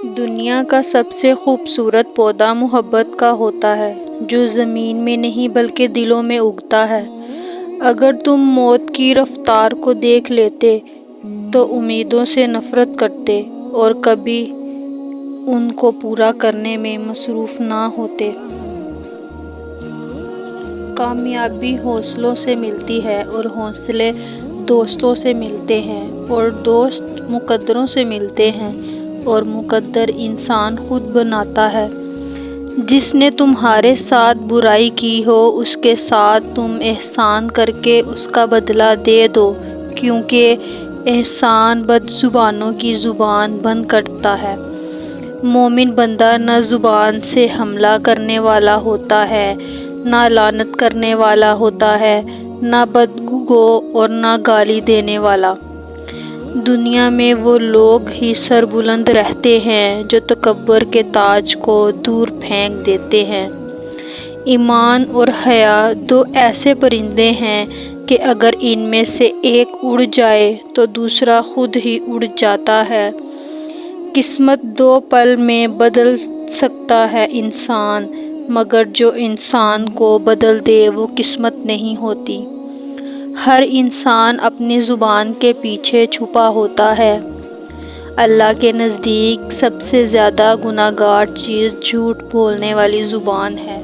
دنیا کا سب سے خوبصورت پودا محبت کا ہوتا ہے، جو زمین میں نہیں بلکہ دلوں میں اگتا ہے۔ اگر تم موت کی رفتار کو دیکھ لیتے تو امیدوں سے نفرت کرتے اور کبھی ان کو پورا کرنے میں مصروف نہ ہوتے۔ کامیابی حوصلوں سے ملتی ہے اور حوصلے دوستوں سے ملتے ہیں، اور دوست مقدروں سے ملتے ہیں، اور مقدر انسان خود بناتا ہے۔ جس نے تمہارے ساتھ برائی کی ہو اس کے ساتھ تم احسان کر کے اس کا بدلہ دے دو، کیونکہ احسان بد زبانوں کی زبان بند کرتا ہے۔ مومن بندہ نہ زبان سے حملہ کرنے والا ہوتا ہے، نہ لعنت کرنے والا ہوتا ہے، نہ بدگو اور نہ گالی دینے والا۔ دنیا میں وہ لوگ ہی سربلند رہتے ہیں جو تکبر کے تاج کو دور پھینک دیتے ہیں۔ ایمان اور حیا دو ایسے پرندے ہیں کہ اگر ان میں سے ایک اڑ جائے تو دوسرا خود ہی اڑ جاتا ہے۔ قسمت 2 پل میں بدل سکتا ہے انسان، مگر جو انسان کو بدل دے وہ قسمت نہیں ہوتی۔ ہر انسان اپنی زبان کے پیچھے چھپا ہوتا ہے۔ اللہ کے نزدیک سب سے زیادہ گناہگار چیز جھوٹ بولنے والی زبان ہے۔